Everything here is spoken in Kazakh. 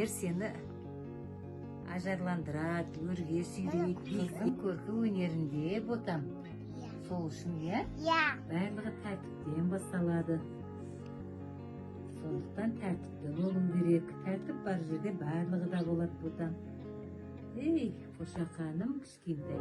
сені ажарландырады, өрге сүйрейді, көркі өнерінде ботам. Сол үшін, иә? Барлығы тәртіптен басталады. Сондықтан тәртіпті болу керек. Тәртіп бар жерде барлығы да болады ботам. Ей, қошақаным кішкентай.